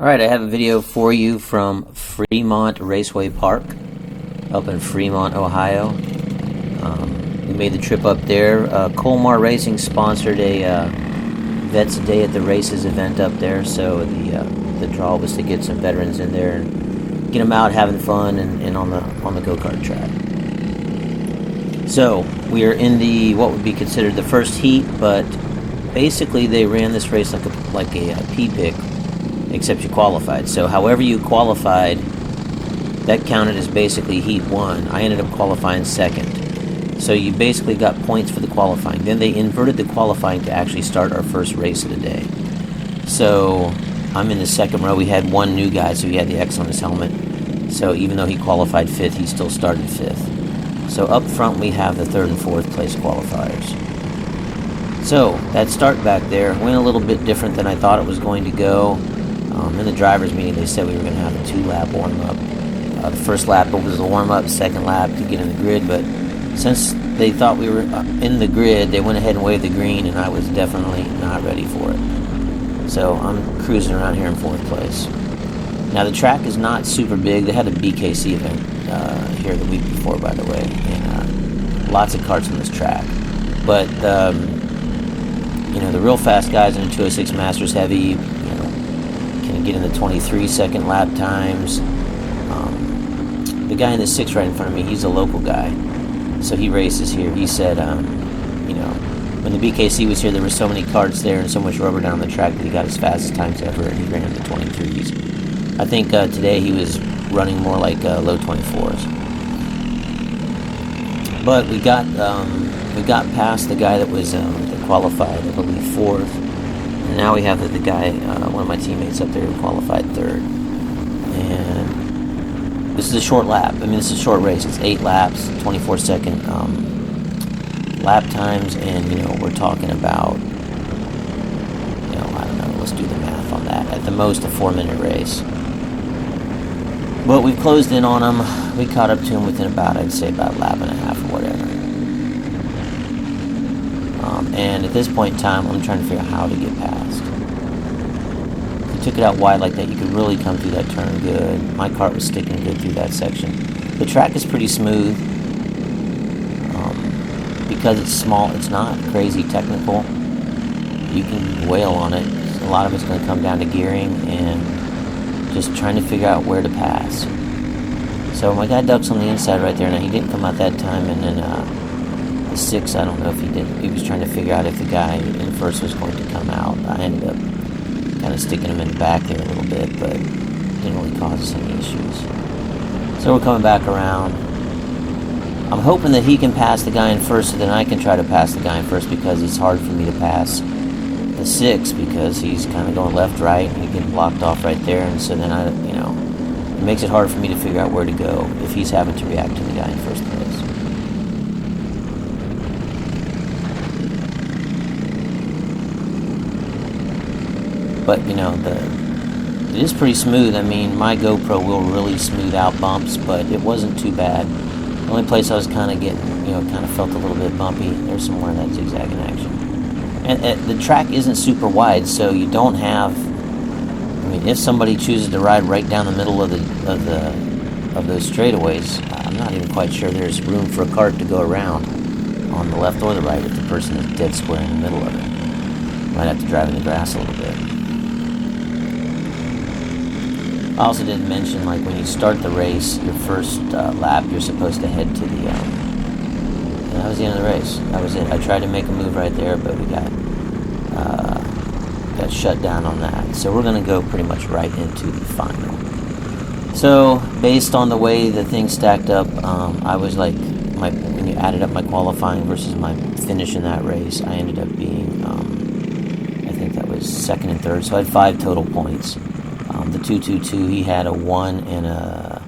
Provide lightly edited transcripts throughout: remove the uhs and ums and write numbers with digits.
Alright, I have a video for you from Fremont Raceway Park up in Fremont, Ohio. We made the trip up there. Colmar Racing sponsored a Vets Day at the Races event up there, so the draw was to get some veterans in there and get them out having fun and on the go-kart track. So we are in the what would be considered the first heat, but basically they ran this race like a P-pick, except you qualified. So however you qualified, that counted as basically heat one. I ended up qualifying second. So you basically got points for the qualifying. Then they inverted the qualifying to actually start our first race of the day. So I'm in the second row. We had one new guy, so he had the X on his helmet. So even though he qualified fifth, he still started fifth. So up front we have the third and fourth place qualifiers. So that start back there went a little bit different than I thought it was going to go. In the driver's meeting, they said we were going to have a 2-lap warm-up. The first lap was the warm-up, second lap to get in the grid, but since they thought we were in the grid, they went ahead and waved the green, and I was definitely not ready for it. So I'm cruising around here in fourth place. Now the track is not super big. They had a BKC event here the week before, by the way, and lots of karts on this track. But the real fast guys in the 206 Masters Heavy, can get in the 23-second lap times. The guy in the 6 right in front of me, he's a local guy, so he races here. He said, when the BKC was here, there were so many karts there and so much rubber down the track that he got his fastest times ever, and he ran in the 23s. I think today he was running more like low 24s. But we got past the guy that was that qualified, I believe, fourth. And now we have the guy, one of my teammates up there who qualified third. And this is a short lap. I mean, this is a short race. It's 8 laps, 24-second lap times, and we're talking about, I don't know. Let's do the math on that. At the most, a 4-minute race. But we've closed in on him. We caught up to him within I'd say about a lap and a half or whatever. And at this point in time, I'm trying to figure out how to get past. If you took it out wide like that, you could really come through that turn good. My kart was sticking good through that section. The track is pretty smooth. Because it's small, it's not crazy technical. You can wail on it. A lot of it's going to come down to gearing and just trying to figure out where to pass. So my guy ducks on the inside right there. Now, he didn't come out that time, and then the 6, I don't know if he did. He was trying to figure out if the guy in first was going to come out. I ended up kind of sticking him in the back there a little bit, but it didn't really cause us any issues. So we're coming back around. I'm hoping that he can pass the guy in first, so then I can try to pass the guy in first, because it's hard for me to pass the 6 because he's kind of going left, right, and he's getting blocked off right there, and so then it makes it hard for me to figure out where to go if he's having to react to the guy in first place. But, it is pretty smooth. I mean, my GoPro will really smooth out bumps, but it wasn't too bad. The only place I was kind of getting, kind of felt a little bit bumpy, there's some more of that zigzagging action. And the track isn't super wide, so you don't have, if somebody chooses to ride right down the middle of those straightaways, I'm not even quite sure there's room for a kart to go around on the left or the right if the person is dead square in the middle of it. Might have to drive in the grass a little bit. I also didn't mention, when you start the race, your first lap, you're supposed to head to the, that was the end of the race. That was it. I tried to make a move right there, but we got shut down on that. So we're going to go pretty much right into the final. So, based on the way the thing stacked up, I was when you added up my qualifying versus my finish in that race, I ended up being, I think that was second and third. So I had 5 total points. The 222, he had a 1 and a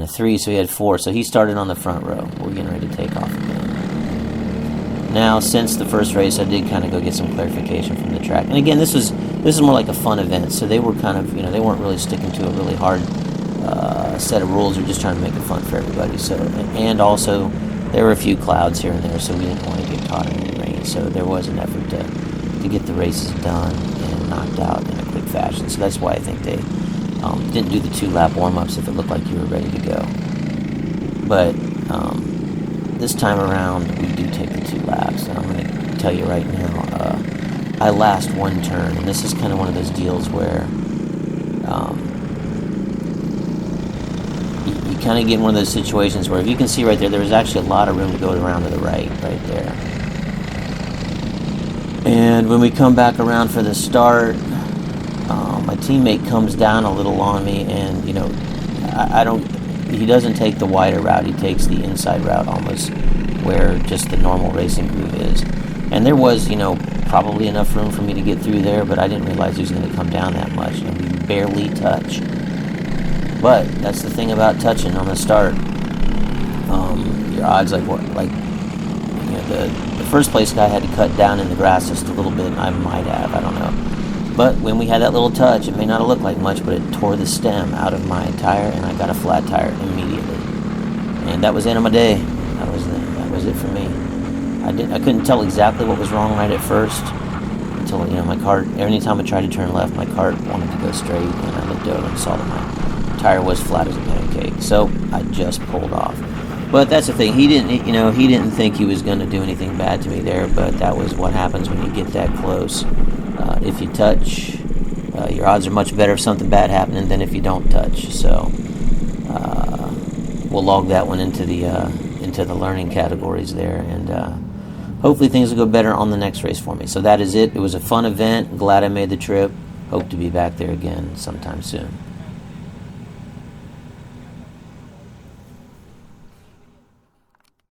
3, so he had 4. So he started on the front row. We're getting ready to take off again. Now, since the first race, I did kind of go get some clarification from the track. And again, this is more like a fun event. So they were kind of, they weren't really sticking to a really hard set of rules. They're just trying to make it fun for everybody. So, and also, there were a few clouds here and there, so we didn't want to get caught in any rain. So there was an effort to get the races done and knocked out in a quick fashion. So that's why I think they didn't do the 2-lap warm-ups if it looked like you were ready to go. But this time around, we do take the 2 laps. And I'm going to tell you right now, I last one turn, and this is kind of one of those deals where you kind of get in one of those situations where if you can see right there was actually a lot of room to go around to the right there. And when we come back around for the start, my teammate comes down a little on me, and he doesn't take the wider route, he takes the inside route almost where just the normal racing groove is. And there was, probably enough room for me to get through there, but I didn't realize he was going to come down that much, and we barely touch. But that's the thing about touching on the start. Your odds, the first place guy had to cut down in the grass just a little bit. I might have, I don't know. But when we had that little touch, it may not have looked like much, but it tore the stem out of my tire, and I got a flat tire immediately. And that was the end of my day. That was it for me. I couldn't tell exactly what was wrong right at first until my car. Anytime I tried to turn left, my cart wanted to go straight, and I looked over and saw that my tire was flat as a pancake. So I just pulled off. But that's the thing. He didn't think he was going to do anything bad to me there. But that was what happens when you get that close. If you touch, your odds are much better of something bad happening than if you don't touch. So we'll log that one into the learning categories there, and hopefully things will go better on the next race for me. So that is it. It was a fun event. Glad I made the trip. Hope to be back there again sometime soon.